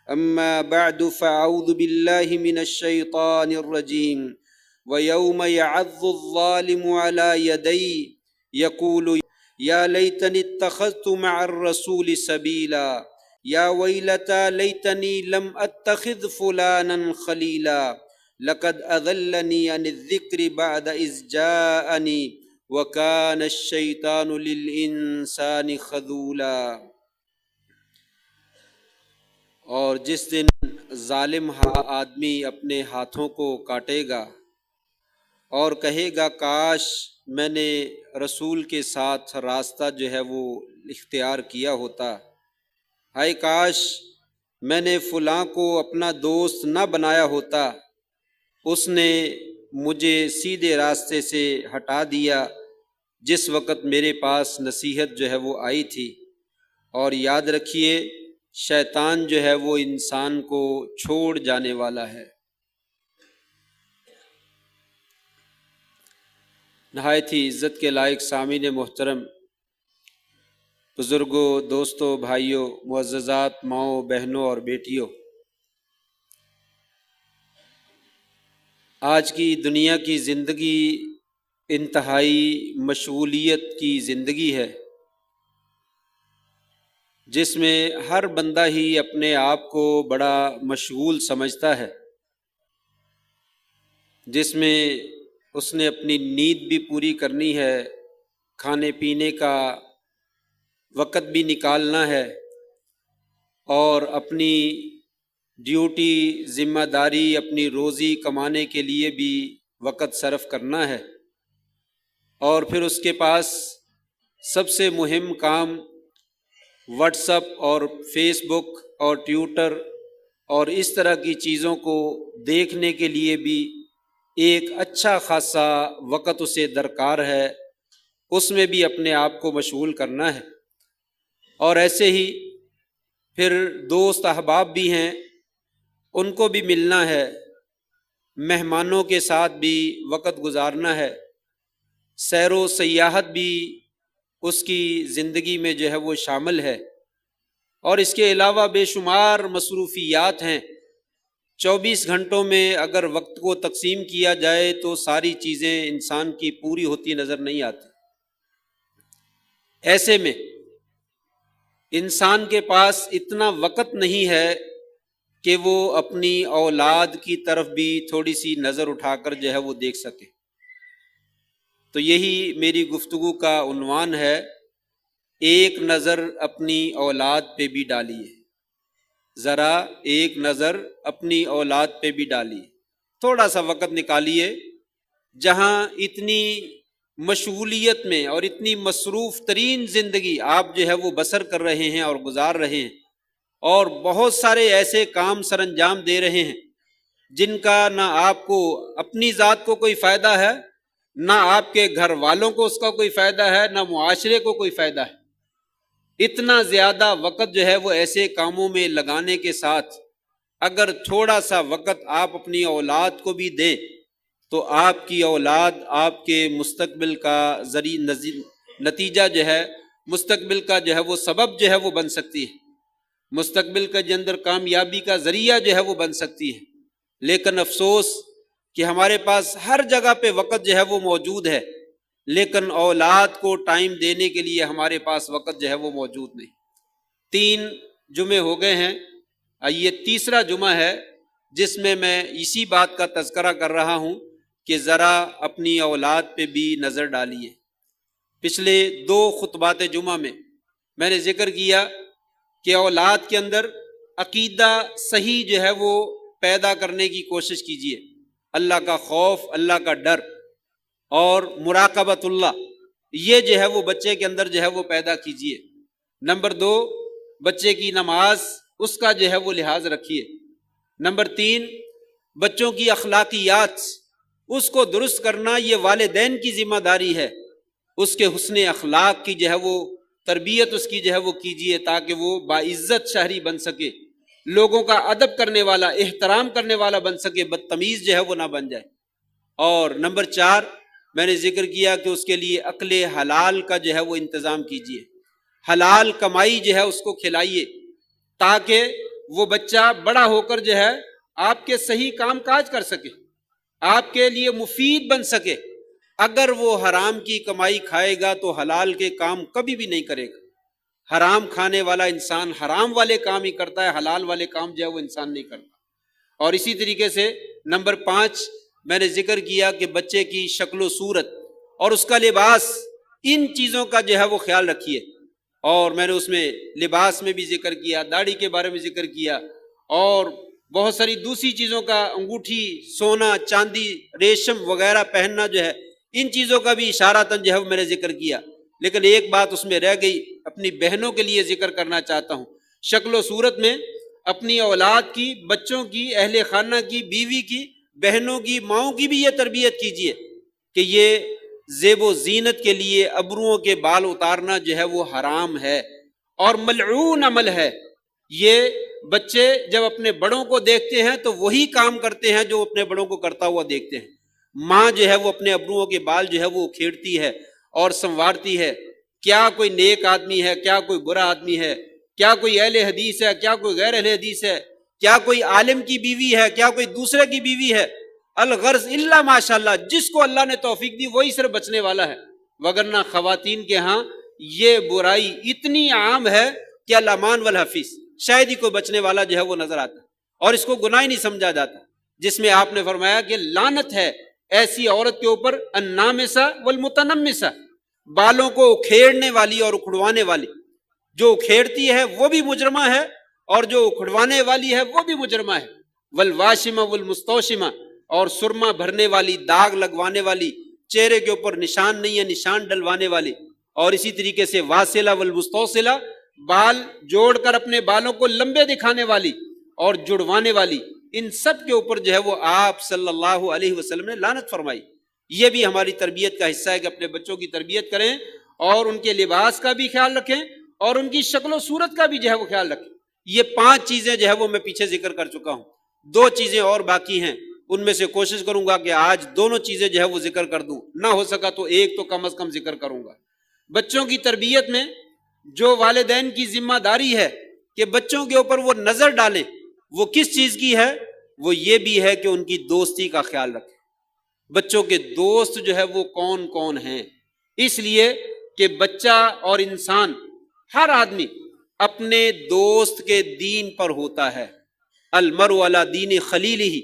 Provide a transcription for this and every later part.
أما بعد فأعوذ بالله من الشيطان الرجيم ويوم يعض الظالم على يديه يقول يا ليتني اتخذت مع الرسول سبيلا يا ويلتى ليتني لم أتخذ فلانا خليلا لقد أضلني عن الذكر بعد إذ جاءني وكان الشيطان للإنسان خذولا۔ اور جس دن ظالم آدمی اپنے ہاتھوں کو کاٹے گا اور کہے گا کاش میں نے رسول کے ساتھ راستہ جو ہے وہ اختیار کیا ہوتا، ہائے کاش میں نے فلاں کو اپنا دوست نہ بنایا ہوتا، اس نے مجھے سیدھے راستے سے ہٹا دیا جس وقت میرے پاس نصیحت جو ہے وہ آئی تھی۔ اور یاد رکھیے شیطان جو ہے وہ انسان کو چھوڑ جانے والا ہے۔ نہایت ہی عزت کے لائق سامعین محترم، بزرگوں، دوستوں، بھائیوں، معززات ماؤں، بہنوں اور بیٹیوں، آج کی دنیا کی زندگی انتہائی مشغولیت کی زندگی ہے، جس میں ہر بندہ ہی اپنے آپ کو بڑا مشغول سمجھتا ہے، جس میں اس نے اپنی نیند بھی پوری کرنی ہے، کھانے پینے کا وقت بھی نکالنا ہے، اور اپنی ڈیوٹی، ذمہ داری، اپنی روزی کمانے کے لیے بھی وقت صرف کرنا ہے، اور پھر اس کے پاس سب سے مہم کام واٹس ایپ اور فیس بک اور ٹویٹر اور اس طرح کی چیزوں کو دیکھنے کے لیے بھی ایک اچھا خاصا وقت اسے درکار ہے، اس میں بھی اپنے آپ کو مشغول کرنا ہے۔ اور ایسے ہی پھر دوست احباب بھی ہیں، ان کو بھی ملنا ہے، مہمانوں کے ساتھ بھی وقت گزارنا ہے، سیر و سیاحت بھی اس کی زندگی میں جو ہے وہ شامل ہے، اور اس کے علاوہ بے شمار مصروفیات ہیں۔ 24 گھنٹوں میں اگر وقت کو تقسیم کیا جائے تو ساری چیزیں انسان کی پوری ہوتی نظر نہیں آتی۔ ایسے میں انسان کے پاس اتنا وقت نہیں ہے کہ وہ اپنی اولاد کی طرف بھی تھوڑی سی نظر اٹھا کر جو ہے وہ دیکھ سکے۔ تو یہی میری گفتگو کا عنوان ہے، ایک نظر اپنی اولاد پہ بھی ڈالیے، ذرا ایک نظر اپنی اولاد پہ بھی ڈالیے، تھوڑا سا وقت نکالیے، جہاں اتنی مشغولیت میں اور اتنی مصروف ترین زندگی آپ جو ہے وہ بسر کر رہے ہیں اور گزار رہے ہیں، اور بہت سارے ایسے کام سر انجام دے رہے ہیں جن کا نہ آپ کو اپنی ذات کو کوئی فائدہ ہے، نہ آپ کے گھر والوں کو اس کا کوئی فائدہ ہے، نہ معاشرے کو کوئی فائدہ ہے۔ اتنا زیادہ وقت جو ہے وہ ایسے کاموں میں لگانے کے ساتھ اگر تھوڑا سا وقت آپ اپنی اولاد کو بھی دیں تو آپ کی اولاد آپ کے مستقبل کا نتیجہ جو ہے، مستقبل کا جو ہے وہ سبب جو ہے وہ بن سکتی ہے، مستقبل کے اندر کامیابی کا ذریعہ جو ہے وہ بن سکتی ہے۔ لیکن افسوس کہ ہمارے پاس ہر جگہ پہ وقت جو ہے وہ موجود ہے، لیکن اولاد کو ٹائم دینے کے لیے ہمارے پاس وقت جو ہے وہ موجود نہیں۔ 3 جمعے ہو گئے ہیں، یہ تیسرا جمعہ ہے جس میں اسی بات کا تذکرہ کر رہا ہوں کہ ذرا اپنی اولاد پہ بھی نظر ڈالیے۔ پچھلے 2 خطبات جمعہ میں میں نے ذکر کیا کہ اولاد کے اندر عقیدہ صحیح جو ہے وہ پیدا کرنے کی کوشش کیجیے، اللہ کا خوف، اللہ کا ڈر اور مراقبت اللہ، یہ جو ہے وہ بچے کے اندر جو ہے وہ پیدا کیجیے۔ نمبر 2، بچے کی نماز، اس کا جو ہے وہ لحاظ رکھیے۔ نمبر 3، بچوں کی اخلاقیات، اس کو درست کرنا یہ والدین کی ذمہ داری ہے، اس کے حسن اخلاق کی جو ہے وہ تربیت اس کی جو ہے وہ کیجیے تاکہ وہ باعزت شہری بن سکے، لوگوں کا ادب کرنے والا، احترام کرنے والا بن سکے، بدتمیز جو ہے وہ نہ بن جائے۔ اور نمبر 4 میں نے ذکر کیا کہ اس کے لیے عقل حلال کا جو ہے وہ انتظام کیجیے، حلال کمائی جو ہے اس کو کھلائیے تاکہ وہ بچہ بڑا ہو کر جو ہے آپ کے صحیح کام کاج کر سکے، آپ کے لیے مفید بن سکے۔ اگر وہ حرام کی کمائی کھائے گا تو حلال کے کام کبھی بھی نہیں کرے گا۔ حرام کھانے والا انسان حرام والے کام ہی کرتا ہے، حلال والے کام جو ہے وہ انسان نہیں کرتا۔ اور اسی طریقے سے نمبر 5 میں نے ذکر کیا کہ بچے کی شکل و صورت اور اس کا لباس، ان چیزوں کا جو ہے وہ خیال رکھیے۔ اور میں نے اس میں لباس میں بھی ذکر کیا، داڑھی کے بارے میں ذکر کیا، اور بہت ساری دوسری چیزوں کا، انگوٹھی، سونا، چاندی، ریشم وغیرہ پہننا جو ہے، ان چیزوں کا بھی اشارتاً جو ہے میں نے ذکر کیا۔ لیکن ایک بات اس میں رہ گئی، اپنی بہنوں کے لیے ذکر کرنا چاہتا ہوں۔ شکل و صورت میں اپنی اولاد کی، بچوں کی، اہل خانہ کی، بیوی کی، بہنوں کی، ماؤں کی بھی یہ تربیت کیجیے کہ یہ زیب و زینت کے لیے ابروؤں کے بال اتارنا جو ہے وہ حرام ہے اور ملعون عمل ہے۔ یہ بچے جب اپنے بڑوں کو دیکھتے ہیں تو وہی کام کرتے ہیں جو اپنے بڑوں کو کرتا ہوا دیکھتے ہیں۔ ماں جو ہے وہ اپنے ابروؤں کے بال جو ہے وہ کھیڑتی ہے اور سنوارتی ہے۔ کیا کوئی نیک آدمی ہے، کیا کوئی برا آدمی ہے، کیا کوئی اہل حدیث ہے، کیا کوئی غیر اہل حدیث ہے، کیا کوئی عالم کی بیوی ہے، کیا کوئی دوسرے کی بیوی ہے، الغرض الا ماشاءاللہ، جس کو اللہ نے توفیق دی وہی صرف بچنے والا ہے۔ وگرنہ خواتین کے ہاں یہ برائی اتنی عام ہے کہ الامان والحفیظ، شاید ہی کوئی بچنے والا جو ہے وہ نظر آتا ہے، اور اس کو گناہ ہی نہیں سمجھا جاتا، جس میں آپ نے فرمایا کہ لعنت ہے ایسی عورت کے اوپر، النامسہ والمتنمسہ، بالوں کو اکھیڑنے والی اور اکھڑوانے والی۔ جو اکھیڑتی ہے وہ بھی مجرمہ ہے اور جو اکھڑوانے والی ہے وہ بھی مجرمہ ہے۔ والواشمہ والمستوشمہ، اور سرما بھرنے والی، داغ لگوانے والی، چہرے کے اوپر نشان نہیں ہے نشان ڈلوانے والی، اور اسی طریقے سے واصلہ والمستوصلہ، بال جوڑ کر اپنے بالوں کو لمبے دکھانے والی اور جڑوانے والی، ان سب کے اوپر جو ہے وہ آپ صلی اللہ علیہ وسلم نے لعنت فرمائی۔ یہ بھی ہماری تربیت کا حصہ ہے کہ اپنے بچوں کی تربیت کریں اور ان کے لباس کا بھی خیال رکھیں اور ان کی شکل و صورت کا بھی جو ہے وہ خیال رکھیں۔ یہ 5 چیزیں جو ہے وہ میں پیچھے ذکر کر چکا ہوں، 2 چیزیں اور باقی ہیں، ان میں سے کوشش کروں گا کہ آج دونوں چیزیں جو ہے وہ ذکر کر دوں، نہ ہو سکا تو ایک تو کم از کم ذکر کروں گا۔ بچوں کی تربیت میں جو والدین کی ذمہ داری ہے کہ بچوں کے اوپر وہ نظر ڈالیں، وہ کس چیز کی ہے؟ وہ یہ بھی ہے کہ ان کی دوستی کا خیال رکھیں۔ بچوں کے دوست جو ہے وہ کون کون ہیں، اس لیے کہ بچہ اور انسان، ہر آدمی اپنے دوست کے دین پر ہوتا ہے۔ المرء علی دین خلیلہ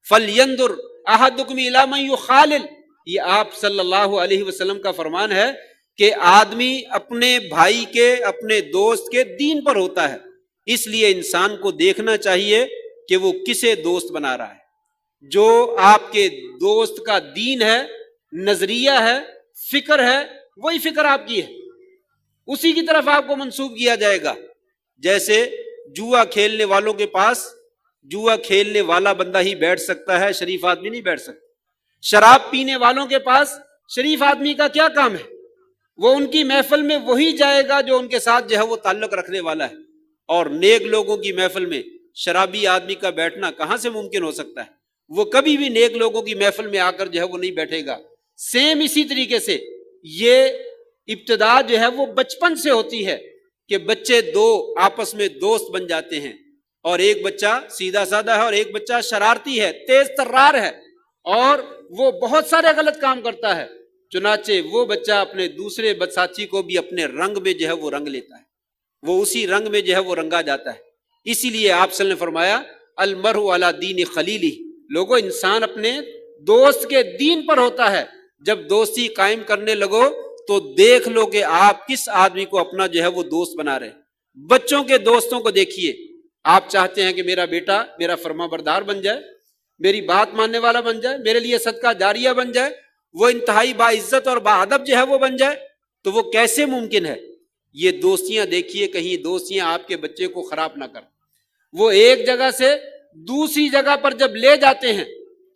فلینظر احدکم الی من یخالل، یہ آپ صلی اللہ علیہ وسلم کا فرمان ہے کہ آدمی اپنے بھائی کے، اپنے دوست کے دین پر ہوتا ہے۔ اس لیے انسان کو دیکھنا چاہیے کہ وہ کسے دوست بنا رہا ہے۔ جو آپ کے دوست کا دین ہے، نظریہ ہے، فکر ہے، وہی فکر آپ کی ہے، اسی کی طرف آپ کو منسوب کیا جائے گا۔ جیسے جوا کھیلنے والوں کے پاس جوا کھیلنے والا بندہ ہی بیٹھ سکتا ہے، شریف آدمی نہیں بیٹھ سکتا۔ شراب پینے والوں کے پاس شریف آدمی کا کیا کام ہے؟ وہ ان کی محفل میں وہی جائے گا جو ان کے ساتھ جو ہے وہ تعلق رکھنے والا ہے، اور نیک لوگوں کی محفل میں شرابی آدمی کا بیٹھنا کہاں سے ممکن ہو سکتا ہے؟ وہ کبھی بھی نیک لوگوں کی محفل میں آ کر جو ہے وہ نہیں بیٹھے گا۔ سیم اسی طریقے سے یہ ابتدا جو ہے وہ بچپن سے ہوتی ہے کہ بچے 2 آپس میں دوست بن جاتے ہیں، اور ایک بچہ سیدھا سادہ ہے اور ایک بچہ شرارتی ہے، تیز ترار ہے، اور وہ بہت سارے غلط کام کرتا ہے۔ چنانچہ وہ بچہ اپنے دوسرے ساتھی کو بھی اپنے رنگ میں جو ہے وہ رنگ لیتا ہے، وہ اسی رنگ میں جو ہے وہ رنگا جاتا ہے۔ اسی لیے آپ صلی اللہ علیہ وسلم نے فرمایا المرء علی دین خلیلہ، لوگوں انسان اپنے دوست کے دین پر ہوتا ہے۔ جب دوستی قائم کرنے لگو تو دیکھ لو کہ آپ کس آدمی کو اپنا جو ہے وہ دوست بنا رہے ہیں۔ بچوں کے دوستوں کو دیکھیے، آپ چاہتے ہیں کہ میرا بیٹا میرا فرما بردار بن جائے، میری بات ماننے والا بن جائے، میرے لیے صدقہ جاریہ بن جائے، وہ انتہائی باعزت اور باادب جو ہے وہ بن جائے، تو وہ کیسے ممکن ہے؟ یہ دوستیاں دیکھیے، کہیں دوستیاں آپ کے بچے کو خراب نہ کر۔ وہ ایک جگہ سے دوسری جگہ پر جب لے جاتے ہیں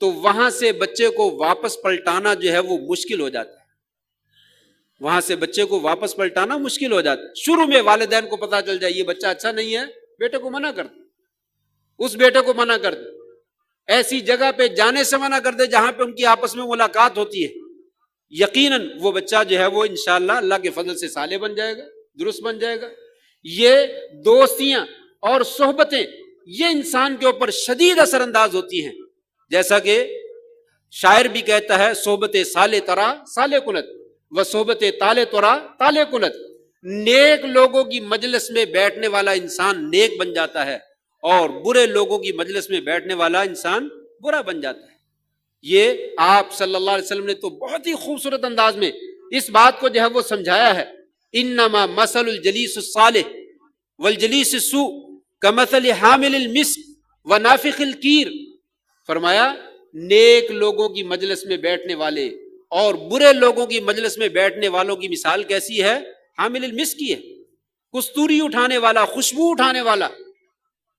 تو وہاں سے بچے کو واپس پلٹانا جو ہے وہ مشکل ہو جاتا ہے، وہاں سے بچے کو واپس پلٹانا مشکل ہو جاتا ہے۔ شروع میں والدین کو پتا چل جائے یہ بچہ اچھا نہیں ہے، بیٹے کو منع کر دے، اس بیٹے کو منع کر دے، ایسی جگہ پہ جانے سے منع کر دے جہاں پہ ان کی آپس میں ملاقات ہوتی ہے۔ یقیناً وہ بچہ جو ہے وہ انشاءاللہ اللہ کے فضل سے صالح بن جائے گا، درست بن جائے گا۔ یہ دوستیاں اور صحبتیں یہ انسان کے اوپر شدید اثر انداز ہوتی ہیں. جیسا کہ شاعر بھی کہتا ہے صحبت سالے ترا سالے کنت و صحبت تالے ترا تالے کنت. نیک لوگوں کی مجلس میں بیٹھنے والا انسان نیک بن جاتا ہے اور برے لوگوں کی مجلس میں بیٹھنے والا انسان برا بن جاتا ہے. یہ آپ صلی اللہ علیہ وسلم نے تو بہت ہی خوبصورت انداز میں اس بات کو جو ہے وہ سمجھایا ہے. انما مثل الجلیس الصالح والجلیس السوء کمثل حامل المسک ونافخ الکیر. فرمایا نیک لوگوں کی مجلس میں بیٹھنے والے اور برے لوگوں کی مجلس میں بیٹھنے والوں کی مثال کیسی ہے؟ حامل المسک کی ہے، کستوری اٹھانے والا، خوشبو اٹھانے والا،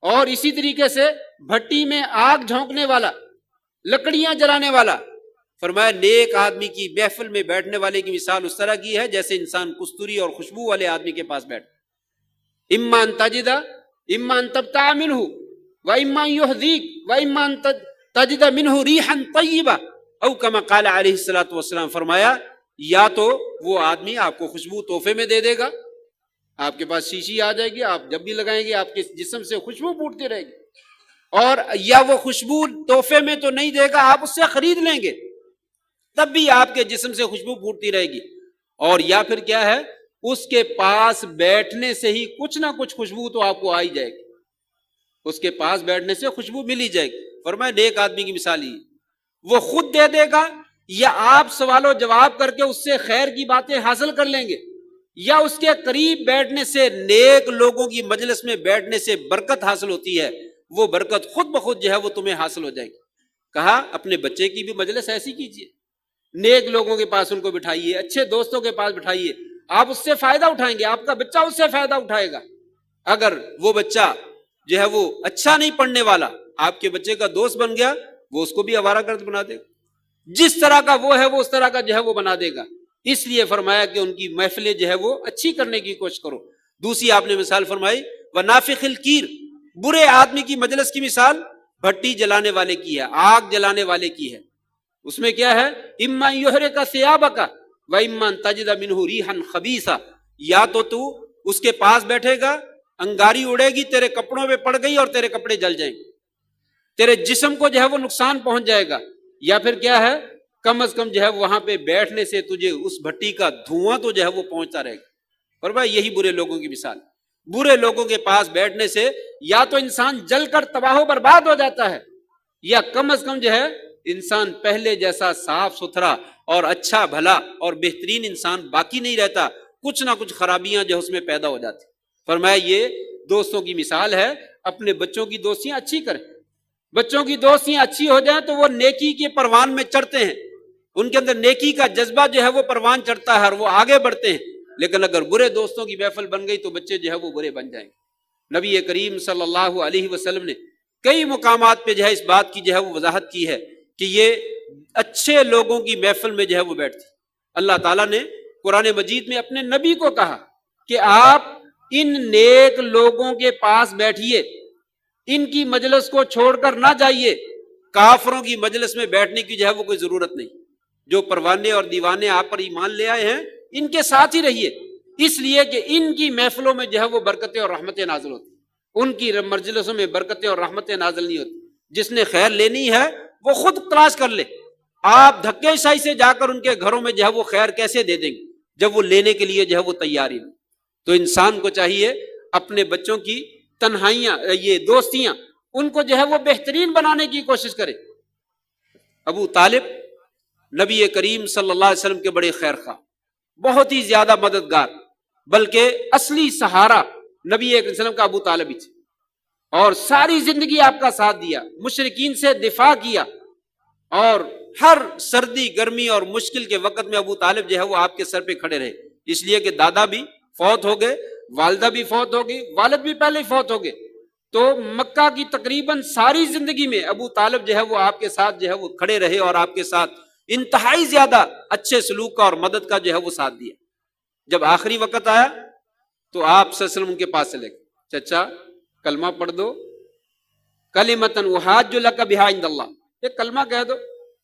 اور اسی طریقے سے بھٹی میں آگ جھونکنے والا، لکڑیاں جلانے والا. فرمایا نیک آدمی کی محفل میں بیٹھنے والے کی مثال اس طرح کی ہے جیسے انسان کستوری اور خوشبو والے آدمی کے پاس بیٹھ. اما ان تجد اما ان تبتاع منہ و اما ان یحذیک و اما ان تجد منہ ریحا طیبہ او کما قال علیہ الصلوۃ والسلام. فرمایا یا تو وہ آدمی آپ کو خوشبو تحفے میں دے دے گا، آپ کے پاس شیشی آ جائے گی، آپ جب بھی لگائیں گے آپ کے جسم سے خوشبو پھوٹتی رہے گی، اور یا وہ خوشبو تحفے میں تو نہیں دے گا، آپ اس سے خرید لیں گے تب بھی آپ کے جسم سے خوشبو پھوٹتی رہے گی. اور یا پھر کیا ہے، اس کے پاس بیٹھنے سے ہی کچھ نہ کچھ خوشبو تو آپ کو آ ہی جائے گی، اس کے پاس بیٹھنے سے خوشبو مل ہی جائے گی. فرمایا نیک آدمی کی مثال ہی وہ خود دے دے گا، یا آپ سوال و جواب کر کے اس سے خیر کی باتیں حاصل کر لیں گے، یا اس کے قریب بیٹھنے سے، نیک لوگوں کی مجلس میں بیٹھنے سے برکت حاصل ہوتی ہے، وہ برکت خود بخود جو ہے وہ تمہیں حاصل ہو جائے گی. کہا اپنے بچے کی بھی مجلس ایسی کیجیے، نیک لوگوں کے پاس ان کو بٹھائیے، اچھے دوستوں کے پاس بٹھائیے، آپ اس سے فائدہ اٹھائیں گے، آپ کا بچہ اس سے فائدہ اٹھائے گا. اگر وہ بچہ جو ہے وہ اچھا نہیں پڑھنے والا آپ کے بچے کا دوست بن گیا، وہ اس کو بھی آوارہ گرد بنا دے گا، جس طرح کا وہ ہے وہ اس طرح کا جو ہے وہ بنا دے گا. اس لیے فرمایا کہ ان کی محفلیں جو ہے وہ اچھی کرنے کی کوشش کرو. دوسری آپ نے مثال فرمائی ونافخ الکیر، برے آدمی کی مجلس کی مثال بھٹی جلانے والے کی ہے، آگ جلانے والے کی ہے. اس میں کیا ہے، اما یحرق ثیابک و اما تجد منہ ریحا خبیثا. یا تو اس کے پاس بیٹھے گا، انگاری اڑے گی، تیرے کپڑوں پہ پڑ گئی اور تیرے کپڑے جل جائیں گے، تیرے جسم کو جو ہے وہ نقصان پہنچ جائے گا. یا پھر کیا ہے، کم از کم جو ہے وہاں پہ بیٹھنے سے تجھے اس بھٹی کا دھواں تو جو ہے وہ پہنچتا رہے گا. اور بھائی یہی برے لوگوں کی مثال. برے لوگوں کے پاس بیٹھنے سے یا تو انسان جل کر تباہ و برباد ہو جاتا ہے، یا کم از کم جو ہے انسان پہلے جیسا صاف ستھرا اور اچھا بھلا اور بہترین انسان باقی نہیں رہتا، کچھ نہ کچھ خرابیاں جو اس میں پیدا ہو جاتی. فرمایا یہ دوستوں کی مثال ہے، اپنے بچوں کی دوستیاں اچھی کریں. بچوں کی دوستیاں اچھی ہو جائیں تو وہ نیکی کے پروان میں چڑھتے ہیں، ان کے اندر نیکی کا جذبہ جو ہے وہ پروان چڑھتا ہے اور وہ آگے بڑھتے ہیں. لیکن اگر برے دوستوں کی محفل بن گئی تو بچے جو ہے وہ برے بن جائیں گے. نبی کریم صلی اللہ علیہ وسلم نے کئی مقامات پہ جو ہے اس بات کی جو ہے وہ وضاحت کی ہے کہ یہ اچھے لوگوں کی محفل میں جو ہے وہ بیٹھتی. اللہ تعالیٰ نے قرآن مجید میں اپنے نبی کو کہا کہ آپ ان نیک لوگوں کے پاس بیٹھیے، ان کی مجلس کو چھوڑ کر نہ جائیے. کافروں کی مجلس میں بیٹھنے کی جو ہے وہ کوئی ضرورت نہیں. جو پروانے اور دیوانے آپ پر ایمان لے آئے ہیں ان کے ساتھ ہی رہیے، اس لیے کہ ان کی محفلوں میں جو ہے وہ برکتیں اور رحمتیں نازل ہوتی، ان کی مجلسوں میں برکتیں اور رحمتیں نازل نہیں ہوتی. جس نے خیر لینی ہے وہ خود تلاش کر لے. آپ دھکے شاہی سے جا کر ان کے گھروں میں جو ہے وہ خیر کیسے دے دیں گے جب وہ لینے کے لیے جو ہے وہ تیار ہی نہیں. تو انسان کو چاہیے اپنے بچوں کی تنہائیاں، یہ دوستیاں، ان کو جو ہے وہ بہترین بنانے کی کوشش کرے. ابو طالب نبی کریم صلی اللہ علیہ وسلم کے بڑے خیر خواہ، بہت ہی زیادہ مددگار، بلکہ اصلی سہارا نبی کریم صلی اللہ علیہ وسلم کا ابو طالب ہی تھے، اور ساری زندگی آپ کا ساتھ دیا، مشرکین سے دفاع کیا، اور ہر سردی گرمی اور مشکل کے وقت میں ابو طالب جو ہے وہ آپ کے سر پہ کھڑے رہے. اس لیے کہ دادا بھی فوت ہو گئے، والدہ بھی فوت ہو گئی، والد بھی پہلے ہی فوت ہو گئے، تو مکہ کی تقریباً ساری زندگی میں ابو طالب جو ہے وہ آپ کے ساتھ جو ہے وہ کھڑے رہے اور آپ کے ساتھ انتہائی زیادہ اچھے سلوک کا اور مدد کا جو ہے وہ ساتھ دیا. جب آخری وقت آیا تو آپ صلی اللہ علیہ وسلم ان کے پاس سے لے گئے، چچا کلمہ پڑھ دو، کلمۃ احاج لک بہا عند اللہ، یہ کلمہ کہہ دو،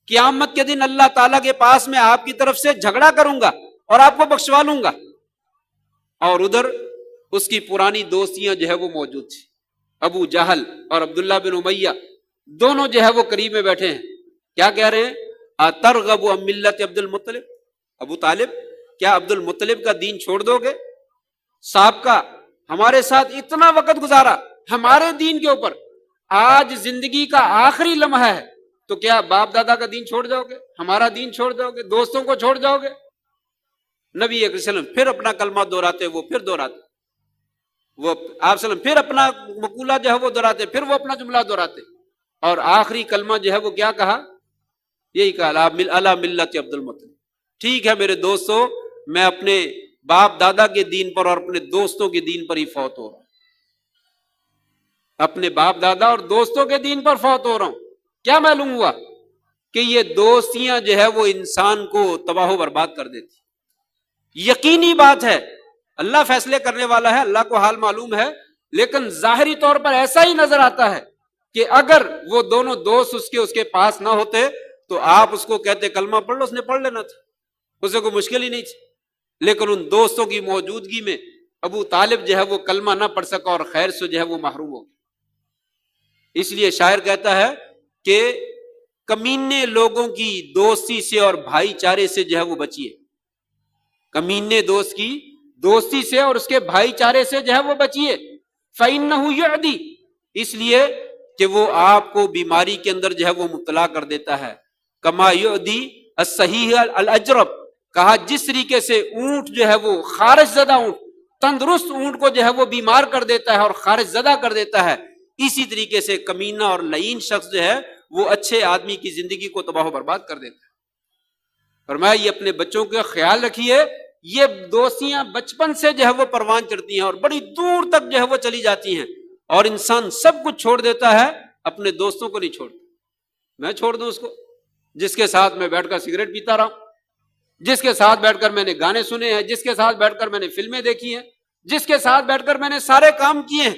قیامت کے دن اللہ تعالیٰ کے پاس میں آپ کی طرف سے جھگڑا کروں گا اور آپ کو بخشوا لوں گا. اور ادھر اس کی پرانی دوستیاں جو ہے وہ موجود تھی، ابو جہل اور عبداللہ بن امیہ دونوں جو ہے وہ قریب میں بیٹھے ہیں. کیا کہہ رہے ہیں؟ اترغب عن ملت عبد المطلب، ابو طالب کیا عبد المطلب کا دین چھوڑ دو گے؟ صاحب کا ہمارے ساتھ اتنا وقت گزارا ہمارے دین کے اوپر، آج زندگی کا آخری لمحہ ہے تو کیا باپ دادا کا دین چھوڑ جاؤ گے؟ ہمارا دین چھوڑ جاؤ گے؟ دوستوں کو چھوڑ جاؤ گے؟ نبی علیہ وسلم پھر اپنا کلمہ دہراتے، وہ پھر دہراتے، وہ آپ وسلم پھر اپنا مقولہ جو ہے وہ دہراتے، پھر وہ اپنا جملہ دہراتے، اور آخری کلمہ جو ہے وہ کیا کہا؟ یہی کہا الا ملت عبد المطلب. ٹھیک ہے میرے دوستو، میں اپنے باپ دادا کے دین پر اور اپنے دوستوں کے دین پر ہی فوت ہو رہا ہوں، اپنے باپ دادا اور دوستوں کے دین پر فوت ہو رہا ہوں. کیا معلوم ہوا؟ کہ یہ دوستیاں جو ہے وہ انسان کو تباہ و برباد کر دیتی. یقینی بات ہے، اللہ فیصلے کرنے والا ہے، اللہ کو حال معلوم ہے، لیکن ظاہری طور پر ایسا ہی نظر آتا ہے کہ اگر وہ دونوں دوست اس کے پاس نہ ہوتے تو آپ اس کو کہتے کلمہ پڑھ لو، اس نے پڑھ لینا تھا، اسے کوئی مشکل ہی نہیں تھی. لیکن ان دوستوں کی موجودگی میں ابو طالب جو ہے وہ کلمہ نہ پڑھ سکا اور خیر سے جو ہے وہ محروم ہو گیا. اس لیے شاعر کہتا ہے کہ کمینے لوگوں کی دوستی سے اور بھائی چارے سے جو ہے وہ بچیے. کمینے دوست کی دوستی سے اور اس کے بھائی چارے سے جو ہے وہ بچیے. فَإِنَّهُ يُعْدِي، اس لیے کہ وہ آپ کو بیماری کے اندر جو ہے وہ مبتلا کر دیتا ہے. کما یعدی الصحیح الاجرب، کہا جس طریقے سے اونٹ جو ہے وہ خارش زدہ اونٹ، تندرست اونٹ کو جو ہے وہ بیمار کر دیتا ہے اور خارش زدہ کر دیتا ہے، اسی طریقے سے کمینہ اور لعین شخص جو ہے وہ اچھے آدمی کی زندگی کو تباہ و برباد کر دیتا ہے. فرمایا یہ اپنے بچوں کا خیال رکھیے، یہ دوستیاں بچپن سے جو ہے وہ پروان چڑھتی ہیں اور بڑی دور تک جو ہے وہ چلی جاتی ہیں، اور انسان سب کچھ چھوڑ دیتا ہے، اپنے دوستوں کو نہیں چھوڑتا. میں چھوڑ دوں اس کو جس کے ساتھ میں بیٹھ کر سگریٹ پیتا رہا ہوں، جس کے ساتھ بیٹھ کر میں نے گانے سنے ہیں، جس کے ساتھ بیٹھ کر میں نے فلمیں دیکھی ہیں، جس کے ساتھ بیٹھ کر میں نے سارے کام کیے ہیں.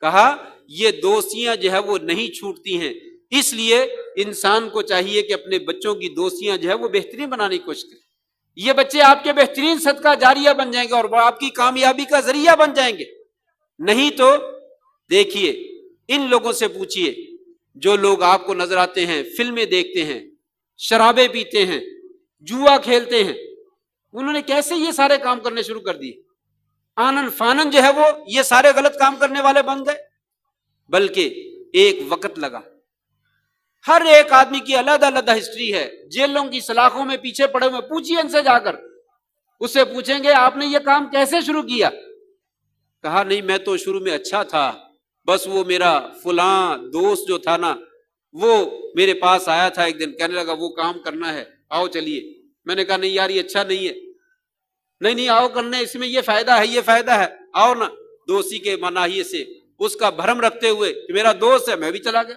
کہا یہ دوستیاں جو ہے وہ نہیں چھوٹتی ہیں. اس لیے انسان کو چاہیے کہ اپنے بچوں کی دوستیاں جو ہے وہ بہترین بنانے کی کوشش کرے. یہ بچے آپ کے بہترین صدقہ جاریہ بن جائیں گے اور وہ آپ کی کامیابی کا ذریعہ بن جائیں گے. نہیں تو دیکھیے ان لوگوں سے پوچھیے جو لوگ آپ کو نظر آتے ہیں، فلمیں دیکھتے ہیں، شرابیں پیتے ہیں، جوا کھیلتے ہیں، انہوں نے کیسے یہ سارے کام کرنے شروع کر دیے؟ آنن فانن جو ہے وہ یہ سارے غلط کام کرنے والے بن گئے. بلکہ ایک وقت لگا. ہر ایک آدمی کی علیحدہ علیحدہ ہسٹری ہے، جیلوں کی سلاخوں میں پیچھے پڑے ہوئے. پوچھیے ان سے جا کر، اس سے پوچھیں گے آپ نے یہ کام کیسے شروع کیا؟ کہا نہیں میں تو شروع میں اچھا تھا، بس وہ میرا فلاں دوست جو تھا نا وہ میرے پاس آیا تھا ایک دن، کہنے لگا وہ کام کرنا ہے، آؤ چلیے. میں نے کہا نہیں یار یہ اچھا نہیں ہے. نہیں آؤ کرنے، اس میں یہ فائدہ ہے، یہ فائدہ ہے، آؤ نا. دوستی کے مناہی سے اس کا بھرم رکھتے ہوئے کہ میرا دوست ہے، میں بھی چلا گیا.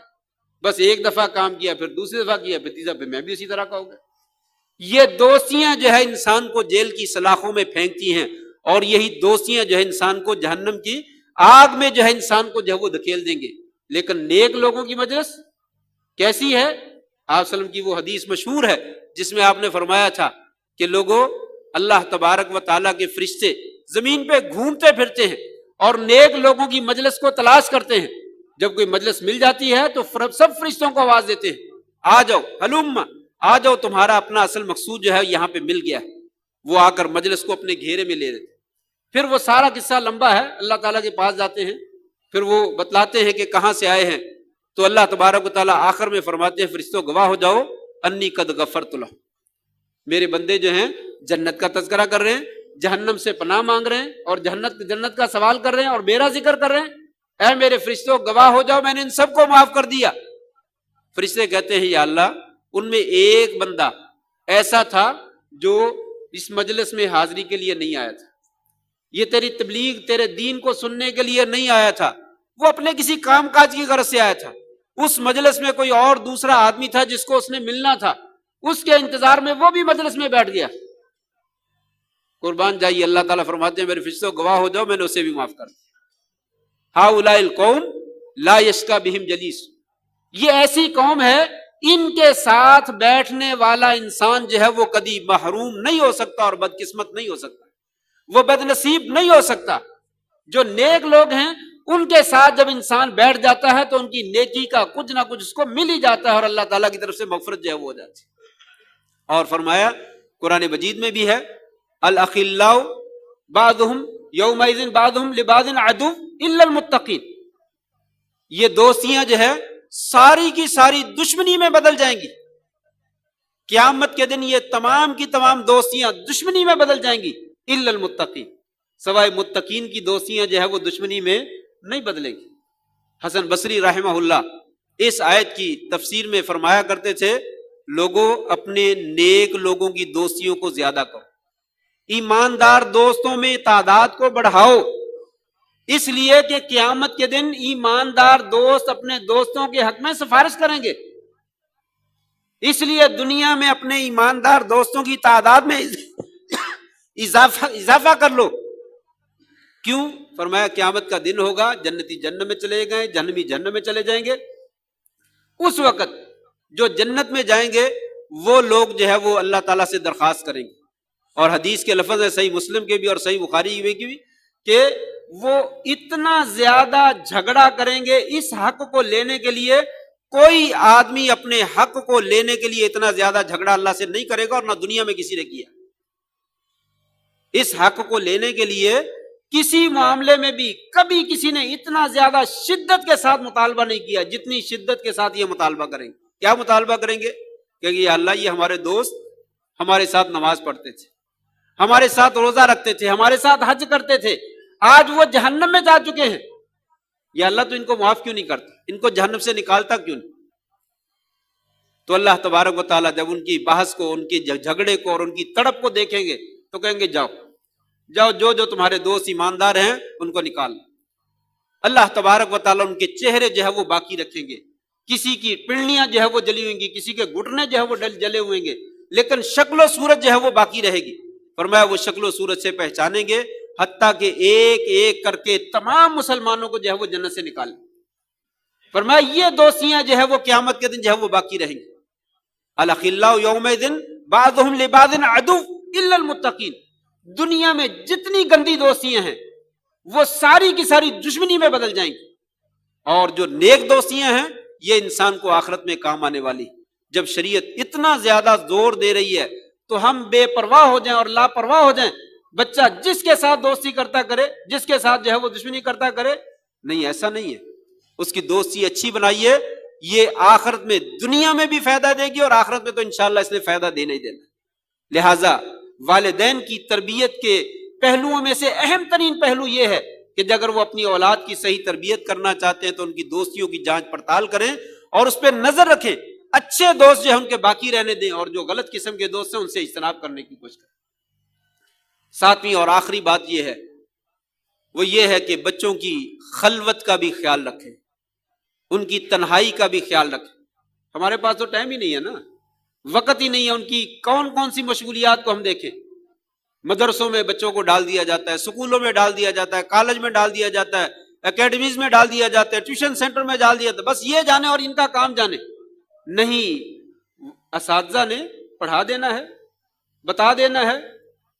بس ایک دفعہ کام کیا، پھر دوسری دفعہ کیا، پھر تیسرا، پھر میں بھی اسی طرح کا ہو گیا. یہ دوستیاں جو ہے انسان کو جیل کی سلاخوں میں پھینکتی ہیں، اور یہی دوستیاں جو ہے انسان کو جہنم کی آگ میں جو ہے انسان کو جو ہے وہ دھکیل دیں گے. لیکن نیک لوگوں کی مجلس کیسی ہے؟ آپ وسلم کی وہ حدیث مشہور ہے جس میں آپ نے فرمایا تھا کہ لوگوں، اللہ تبارک و تعالیٰ کے فرشتے زمین پہ گھومتے پھرتے ہیں اور نیک لوگوں کی مجلس کو تلاش کرتے ہیں. جب کوئی مجلس مل جاتی ہے تو سب فرشتوں کو آواز دیتے ہیں آ جاؤ ہلم، آ جاؤ، تمہارا اپنا اصل مقصود جو ہے یہاں پہ مل گیا ہے. وہ آ کر مجلس کو اپنے گھیرے میں لے لیتے. پھر وہ سارا قصہ لمبا ہے، اللہ تعالیٰ کے پاس جاتے ہیں، پھر وہ بتلاتے ہیں کہ کہاں سے آئے ہیں. تو اللہ تبارک و تعالیٰ آخر میں فرماتے ہیں فرشتوں گواہ ہو جاؤ انی قد غفرت لہم، میرے بندے جو ہیں جنت کا تذکرہ کر رہے ہیں، جہنم سے پناہ مانگ رہے ہیں اور جنت کا سوال کر رہے ہیں اور میرا ذکر کر رہے ہیں. اے میرے فرشتوں گواہ ہو جاؤ میں نے ان سب کو معاف کر دیا. فرشتے کہتے ہیں یا اللہ ان میں ایک بندہ ایسا تھا جو اس مجلس میں حاضری کے لیے نہیں آیا تھا، یہ تیری تبلیغ تیرے دین کو سننے کے لیے نہیں آیا تھا، وہ اپنے کسی کام کاج کی غرض سے آیا تھا. اس مجلس میں کوئی اور دوسرا آدمی تھا جس کو اس نے ملنا تھا، اس کے انتظار میں وہ بھی مجلس میں بیٹھ گیا. قربان جائیے، اللہ تعالیٰ فرماتے ہیں میرے فرشتوں گواہ ہو جاؤ میں نے اسے بھی معاف کر دیا. ہؤلاء القوم لا یشقی بہم جلیس، یہ ایسی قوم ہے ان کے ساتھ بیٹھنے والا انسان جو ہے وہ کبھی محروم نہیں ہو سکتا اور بدقسمت نہیں ہو سکتا، وہ بد نصیب نہیں ہو سکتا. جو نیک لوگ ہیں ان کے ساتھ جب انسان بیٹھ جاتا ہے تو ان کی نیکی کا کچھ نہ کچھ اس کو مل ہی جاتا ہے اور اللہ تعالیٰ کی طرف سے مغفرت جو ہے وہ ہو جاتی ہے۔ اور فرمایا قرآن مجید میں بھی ہے الاخلاء بعضهم یومئذ بعضهم لبعض عدو الا المتقین، یہ دوستیاں جو ہے ساری کی ساری دشمنی میں بدل جائیں گی۔ قیامت کے دن یہ تمام کی تمام دوستیاں دشمنی میں بدل جائیں گی الا المتقین، سوائے متقین کی دوستیاں جو ہے وہ دشمنی میں نہیں بدلیں گی۔ حسن بصری رحمہ اللہ اس آیت کی تفسیر میں فرمایا کرتے تھے لوگوں اپنے نیک لوگوں کی دوستیوں کو زیادہ کرو، ایماندار دوستوں میں تعداد کو بڑھاؤ، اس لیے کہ قیامت کے دن ایماندار دوست اپنے دوستوں کے حق میں سفارش کریں گے، اس لیے دنیا میں اپنے ایماندار دوستوں کی تعداد میں اضافہ کر لو۔ کیوں؟ فرمایا قیامت کا دن ہوگا، جنتی جنت میں چلے گئے، جہنمی جہنم میں چلے جائیں گے، اس وقت جو جنت میں جائیں گے وہ لوگ جو ہے وہ اللہ تعالیٰ سے درخواست کریں گے، اور حدیث کے لفظ ہے صحیح مسلم کے بھی اور صحیح بخاری میں بھی کہ وہ اتنا زیادہ جھگڑا کریں گے اس حق کو لینے کے لیے، کوئی آدمی اپنے حق کو لینے کے لیے اتنا زیادہ جھگڑا اللہ سے نہیں کرے گا اور نہ دنیا میں کسی نے کیا۔ اس حق کو لینے کے لیے کسی معاملے میں بھی کبھی کسی نے اتنا زیادہ شدت کے ساتھ مطالبہ نہیں کیا جتنی شدت کے ساتھ یہ مطالبہ کریں گے۔ کیا مطالبہ کریں گے؟ کہ یا اللہ یہ ہمارے دوست ہمارے ساتھ نماز پڑھتے تھے، ہمارے ساتھ روزہ رکھتے تھے، ہمارے ساتھ حج کرتے تھے، آج وہ جہنم میں جا چکے ہیں، یا اللہ تو ان کو معاف کیوں نہیں کرتا، ان کو جہنم سے نکالتا کیوں نہیں؟ تو اللہ تبارک و تعالیٰ جب ان کی بحث کو، ان کے جھگڑے کو اور ان کی تڑپ کو دیکھیں گے تو کہیں گے جاؤ جاؤ، جو جو تمہارے دوست ایماندار ہیں ان کو نکال۔ اللہ تبارک و تعالیٰ ان کے چہرے جو ہے وہ باقی رکھیں گے، کسی کی پنڈلیاں جو ہے وہ جلی ہوئیں گی، کسی کے گھٹنے جو ہے وہ جلے ہوئیں گے، لیکن شکل و صورت جو ہے وہ باقی رہے گی۔ فرمایا وہ شکل و صورت سے پہچانیں گے، حتیٰ کہ ایک ایک کر کے تمام مسلمانوں کو جو ہے وہ جنت سے نکالیں۔ فرمایا یہ دوستیاں جو ہے وہ قیامت کے دن جو ہے وہ باقی رہیں گی۔ الاخلاء یومئذ بعضهم لبعض عدو الا المتقین، دنیا میں جتنی گندی دوستیاں ہیں وہ ساری کی ساری دشمنی میں بدل جائیں گی، اور جو نیک دوستیاں ہیں یہ انسان کو آخرت میں کام آنے والی۔ جب شریعت اتنا زیادہ زور دے رہی ہے تو ہم بے پرواہ ہو جائیں اور لاپرواہ ہو جائیں، بچہ جس کے ساتھ دوستی کرتا کرے، جس کے ساتھ جو ہے وہ دشمنی کرتا کرے؟ نہیں، ایسا نہیں ہے۔ اس کی دوستی اچھی بنائیے، یہ آخرت میں دنیا میں بھی فائدہ دے گی اور آخرت میں تو انشاءاللہ اس نے فائدہ دینا ہی دینا۔ لہٰذا والدین کی تربیت کے پہلوؤں میں سے اہم ترین پہلو یہ ہے کہ اگر وہ اپنی اولاد کی صحیح تربیت کرنا چاہتے ہیں تو ان کی دوستیوں کی جانچ پڑتال کریں اور اس پہ نظر رکھیں، اچھے دوست جو ہیں ان کے باقی رہنے دیں اور جو غلط قسم کے دوست ہیں ان سے اجتناب کرنے کی کوشش کریں۔ ساتویں اور آخری بات یہ ہے، وہ یہ ہے کہ بچوں کی خلوت کا بھی خیال رکھیں، ان کی تنہائی کا بھی خیال رکھیں۔ ہمارے پاس تو ٹائم ہی نہیں ہے نا، وقت ہی نہیں ہے، ان کی کون کون سی مشغولیات کو ہم دیکھیں۔ مدرسوں میں بچوں کو ڈال دیا جاتا ہے، اسکولوں میں ڈال دیا جاتا ہے، کالج میں ڈال دیا جاتا ہے، اکیڈمیز میں ڈال دیا جاتا ہے، ٹیوشن سینٹر میں ڈال دیا جاتا ہے، بس یہ جانے اور ان کا کام جانے۔ نہیں، اساتذہ نے پڑھا دینا ہے، بتا دینا ہے۔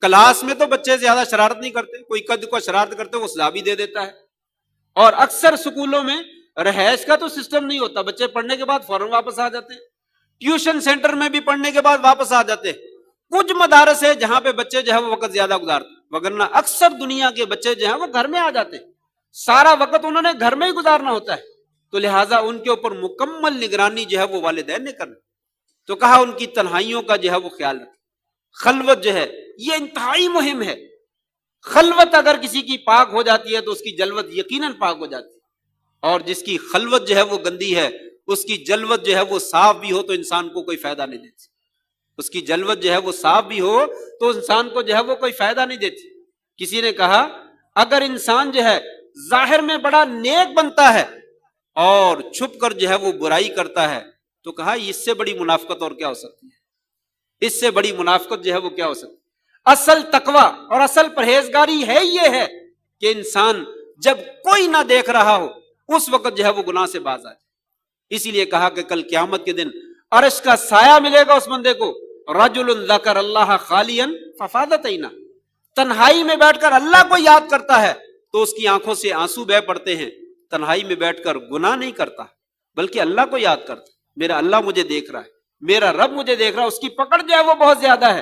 کلاس میں تو بچے زیادہ شرارت نہیں کرتے، کوئی قد کو شرارت کرتے وہ سزا بھی دے دیتا ہے، اور اکثر اسکولوں میں رہائش کا تو سسٹم نہیں ہوتا، بچے پڑھنے کے بعد فوراً واپس آ جاتے ہیں، ٹیوشن سینٹر میں بھی پڑھنے کے بعد واپس آ جاتے ہیں۔ کچھ مدارس ہے جہاں پہ بچے جو ہے وہ وقت زیادہ گزارتے، وگرنہ اکثر دنیا کے بچے جو ہیں وہ گھر میں آ جاتے ہیں، سارا وقت انہوں نے گھر میں ہی گزارنا ہوتا ہے، تو لہٰذا ان کے اوپر مکمل نگرانی جو ہے وہ والدین نے کرنا۔ تو کہا ان کی تنہائیوں کا جو ہے وہ خیال رکھیں۔ خلوت جو ہے یہ انتہائی مہم ہے، خلوت اگر کسی کی پاک ہو جاتی ہے تو اس کی جلوت یقیناً پاک ہو جاتی ہے، اور جس کی خلوت جو ہے وہ گندی ہے اس کی جلوت جو ہے وہ صاف بھی ہو تو انسان کو کوئی فائدہ نہیں دیتی، اس کی جلوت جو ہے وہ صاف بھی ہو تو انسان کو جو ہے وہ کوئی فائدہ نہیں دیتی۔ کسی نے کہا اگر انسان جو ہے ظاہر میں بڑا نیک بنتا ہے اور چھپ کر جو ہے وہ برائی کرتا ہے تو کہا اس سے بڑی منافقت اور کیا ہو سکتی ہے، اس سے بڑی منافقت جو ہے وہ کیا ہو سکتی ہے۔ اصل تقوی اور اصل پرہیزگاری ہے یہ ہے کہ انسان جب کوئی نہ دیکھ رہا ہو اس وقت جو ہے وہ گناہ سے باز آئے۔ اسی لیے کہا کہ کل قیامت کے دن عرش کا سایہ ملے گا اس بندے کو، رجل ذکر اللہ خالیا ففاضت عیناہ، تنہائی میں بیٹھ کر اللہ کو یاد کرتا ہے تو اس کی آنکھوں سے آنسو بہ پڑتے ہیں، تنہائی میں بیٹھ کر گناہ نہیں کرتا بلکہ اللہ کو یاد کرتا، میرا اللہ مجھے دیکھ رہا ہے، میرا رب مجھے دیکھ رہا ہے، اس کی پکڑ جو ہے وہ بہت زیادہ ہے۔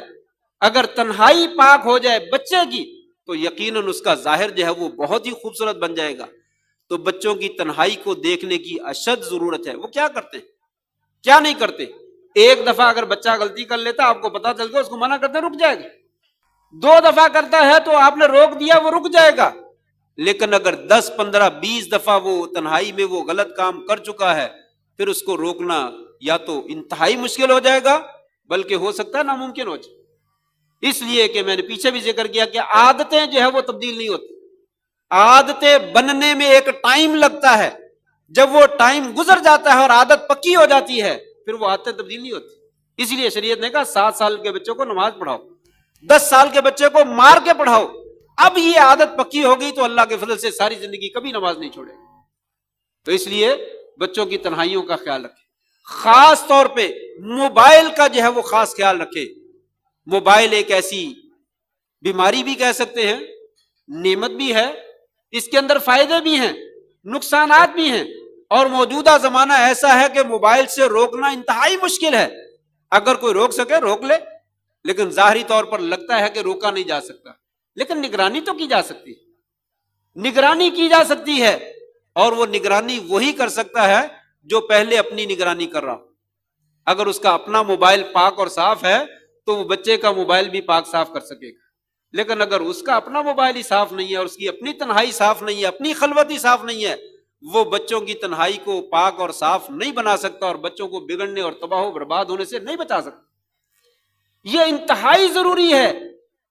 اگر تنہائی پاک ہو جائے بچے کی تو یقیناً اس کا ظاہر جو ہے وہ بہت ہی خوبصورت بن جائے گا۔ تو بچوں کی تنہائی کو دیکھنے کی اشد ضرورت ہے۔ وہ کیا کرتے ہیں، کیا نہیں کرتے؟ ایک دفعہ اگر بچہ غلطی کر لیتا آپ کو پتا چل گیا، اس کو منع کرتے رک جائے گا۔ 2 دفعہ کرتا ہے تو آپ نے روک دیا، وہ رک جائے گا۔ لیکن اگر 10 15 20 دفعہ وہ تنہائی میں وہ غلط کام کر چکا ہے، پھر اس کو روکنا یا تو انتہائی مشکل ہو جائے گا بلکہ ہو سکتا ہے ناممکن ہو جائے۔ اس لیے کہ میں نے پیچھے بھی ذکر کیا کہ عادتیں جو ہے وہ تبدیل نہیں ہوتی، عادتیں بننے میں ایک ٹائم لگتا ہے، جب وہ ٹائم گزر جاتا ہے اور عادت پکی ہو جاتی ہے پھر وہ عادتیں تبدیل نہیں ہوتی۔ اس لیے شریعت نے کہا 7 سال کے بچوں کو نماز پڑھاؤ، 10 سال کے بچے کو مار کے پڑھاؤ۔ اب یہ عادت پکی ہو گئی تو اللہ کے فضل سے ساری زندگی کبھی نماز نہیں چھوڑے۔ تو اس لیے بچوں کی تنہائیوں کا خیال رکھیں، خاص طور پہ موبائل کا جو ہے وہ خاص خیال رکھے۔ موبائل ایک ایسی بیماری بھی کہہ سکتے ہیں، نعمت بھی ہے، اس کے اندر فائدے بھی ہیں، نقصانات بھی ہیں، اور موجودہ زمانہ ایسا ہے کہ موبائل سے روکنا انتہائی مشکل ہے۔ اگر کوئی روک سکے روک لے، لیکن ظاہری طور پر لگتا ہے کہ روکا نہیں جا سکتا، لیکن نگرانی تو کی جا سکتی ہے، نگرانی کی جا سکتی ہے، اور وہ نگرانی وہی کر سکتا ہے جو پہلے اپنی نگرانی کر رہا ہو۔ اگر اس کا اپنا موبائل پاک اور صاف ہے تو وہ بچے کا موبائل بھی پاک صاف کر سکے گا، لیکن اگر اس کا اپنا موبائل ہی صاف نہیں ہے اور اس کی اپنی تنہائی صاف نہیں ہے، اپنی خلوت ہی صاف نہیں ہے، وہ بچوں کی تنہائی کو پاک اور صاف نہیں بنا سکتا اور بچوں کو بگڑنے اور تباہ و برباد ہونے سے نہیں بچا سکتا۔ یہ انتہائی ضروری ہے۔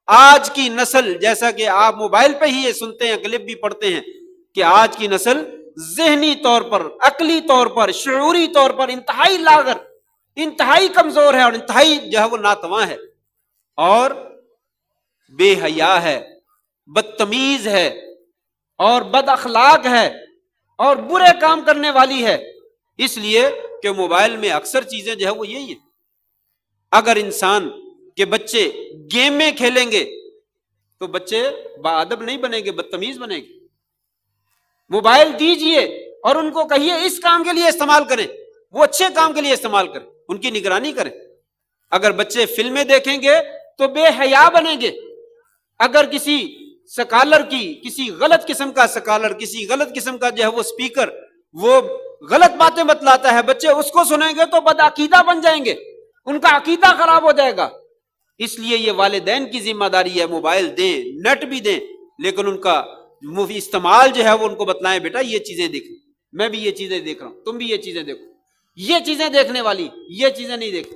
آج کی نسل، جیسا کہ آپ موبائل پہ ہی یہ سنتے ہیں، کلپ بھی پڑھتے ہیں، کہ آج کی نسل ذہنی طور پر، عقلی طور پر، شعوری طور پر انتہائی لاغر، انتہائی کمزور ہے اور انتہائی جو ہے وہ ناتواں ہے، اور بے حیا ہے، بدتمیز ہے، اور بد اخلاق ہے، اور برے کام کرنے والی ہے۔ اس لیے کہ موبائل میں اکثر چیزیں جو ہے وہ یہی ہیں۔ اگر انسان کے بچے گیمیں کھیلیں گے تو بچے باادب نہیں بنیں گے، بدتمیز بنیں گے۔ موبائل دیجئے اور ان کو کہیے اس کام کے لیے استعمال کریں، وہ اچھے کام کے لیے استعمال کریں، ان کی نگرانی کریں۔ اگر بچے فلمیں دیکھیں گے تو بے حیا بنیں گے۔ اگر کسی سکالر کی، کسی غلط قسم کا سکالر، کسی غلط قسم کا جو ہے وہ سپیکر، وہ غلط باتیں بتلاتا ہے، بچے اس کو سنیں گے تو بدعقیدہ بن جائیں گے، ان کا عقیدہ خراب ہو جائے گا۔ اس لیے یہ والدین کی ذمہ داری ہے، موبائل دیں، نیٹ بھی دیں، لیکن ان کا استعمال جو ہے وہ ان کو بتلائیں، بیٹا یہ چیزیں دیکھ، میں بھی یہ چیزیں دیکھ رہا ہوں، تم بھی یہ چیزیں دیکھو، یہ چیزیں دیکھنے والی، یہ چیزیں نہیں دیکھ۔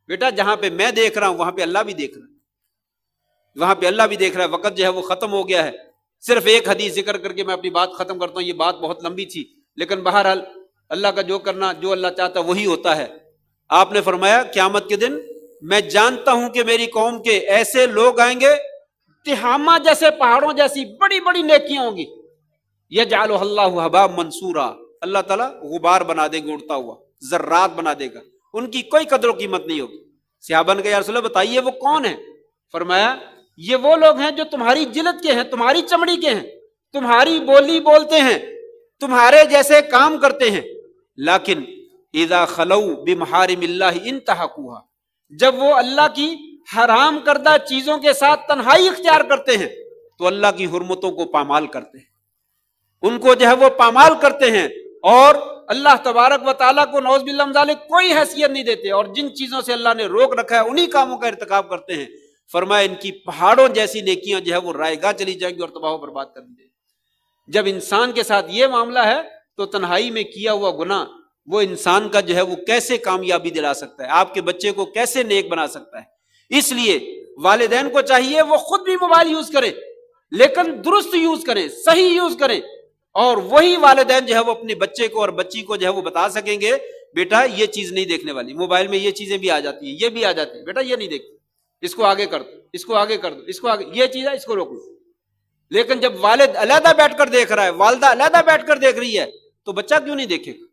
بیٹا جہاں پہ میں دیکھ رہا ہوں وہاں پہ اللہ بھی دیکھ رہا ہے، وہاں پہ اللہ بھی دیکھ رہا ہے۔ وقت جو ہے وہ ختم ہو گیا ہے، صرف ایک حدیث ذکر کر کے میں اپنی بات ختم کرتا ہوں۔ یہ بات بہت لمبی تھی، لیکن بہرحال اللہ کا جو کرنا، جو اللہ چاہتا وہی ہوتا ہے۔ آپ نے فرمایا قیامت کے دن میں جانتا ہوں کہ میری قوم کے ایسے لوگ آئیں گے، تہامہ جیسے پہاڑوں جیسی بڑی بڑی نیکیاں ہوں گی، یجعلہ اللہ حباب منصورا، اللہ تعالیٰ غبار بنا دے گا، اڑتا ہوا ذرات بنا دے گا، ان کی کوئی قدر و قیمت نہیں ہوگی۔ صحابہ نے کہا یا رسول اللہ بتائیے وہ کون ہیں؟ فرمایا یہ وہ لوگ ہیں جو تمہاری جلد کے ہیں، تمہاری چمڑی کے ہیں، تمہاری بولی بولتے ہیں، تمہارے جیسے کام کرتے ہیں، لیکن اذا خلو بمحارم اللہ انتہکوہا، جب وہ اللہ کی حرام کردہ چیزوں کے ساتھ تنہائی اختیار کرتے ہیں تو اللہ کی حرمتوں کو پامال کرتے ہیں، ان کو جو ہے وہ پامال کرتے ہیں، اور اللہ تبارک و تعالیٰ کو نعوذ باللہ من ذالک کوئی حیثیت نہیں دیتے، اور جن چیزوں سے اللہ نے روک رکھا ہے انہی کاموں کا ارتکاب کرتے ہیں۔ فرمایا ان کی پہاڑوں جیسی نیکیاں جو ہے وہ رائے گاہ چلی جائیں گی اور تباہ و برباد کر دی جائیں گی۔ جب انسان کے ساتھ یہ معاملہ ہے تو تنہائی میں کیا ہوا گناہ وہ انسان کا جو ہے وہ کیسے کامیابی دلا سکتا ہے، آپ کے بچے کو کیسے نیک بنا سکتا ہے۔ اس لیے والدین کو چاہیے وہ خود بھی موبائل یوز کریں، لیکن درست یوز کریں، صحیح یوز کریں، اور وہی والدین جو ہے وہ اپنے بچے کو اور بچی کو جو ہے وہ بتا سکیں گے بیٹا یہ چیز نہیں دیکھنے والی، موبائل میں یہ چیزیں بھی آ جاتی ہیں، یہ بھی آ جاتی ہیں، بیٹا یہ نہیں دیکھتی، اس کو آگے کر دو، اس کو آگے کر دو، اس کو آگے، یہ چیز ہے اس کو روک لو۔ لیکن جب والد علیحدہ بیٹھ کر دیکھ رہا ہے، والدہ علیحدہ بیٹھ کر دیکھ رہی ہے تو بچہ کیوں نہیں دیکھے گا؟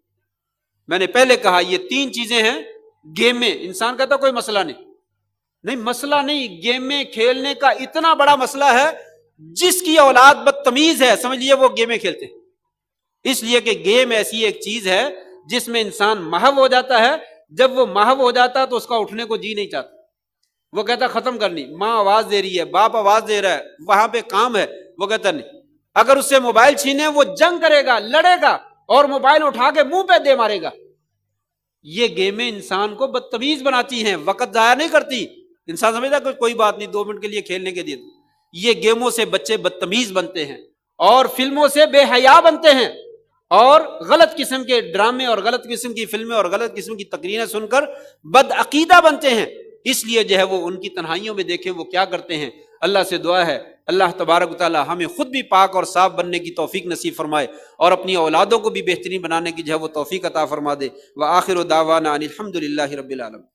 میں نے پہلے کہا یہ 3 چیزیں ہیں۔ گیم میں انسان کہتا کوئی مسئلہ نہیں، نہیں مسئلہ نہیں، گیم میں کھیلنے کا اتنا بڑا مسئلہ ہے جس کی اولاد بدتمیز ہے سمجھ لیے وہ گیمیں کھیلتے ہیں، اس لیے کہ گیم ایسی ایک چیز ہے جس میں انسان محو ہو جاتا ہے. جب وہ محو ہو جاتا ہے تو اس کا اٹھنے کو جی نہیں چاہتا، وہ کہتا ختم کرنی. ماں آواز دے رہی ہے، باپ آواز دے رہا ہے، وہاں پہ کام ہے، وہ کہتا نہیں. اگر اس سے موبائل چھینے وہ جنگ کرے گا، لڑے گا اور موبائل اٹھا کے منہ پہ دے مارے گا. یہ گیمیں انسان کو بدتمیز بناتی ہیں، وقت ضائع نہیں کرتی. انسان سمجھتا کہ کوئی بات نہیں 2 منٹ کے لیے کھیلنے کے لیے. یہ گیموں سے بچے بدتمیز بنتے ہیں اور فلموں سے بے حیا بنتے ہیں اور غلط قسم کے ڈرامے اور غلط قسم کی فلمیں اور غلط قسم کی تقریریں سن کر بد عقیدہ بنتے ہیں. اس لیے جو ہے وہ ان کی تنہائیوں میں دیکھیں وہ کیا کرتے ہیں. اللہ سے دعا ہے اللہ تبارک و تعالی ہمیں خود بھی پاک اور صاف بننے کی توفیق نصیب فرمائے اور اپنی اولادوں کو بھی بہترین بنانے کی جو ہے وہ توفیق عطا فرما دے. وآخر دعوانا ان الحمد للہ رب العالمین.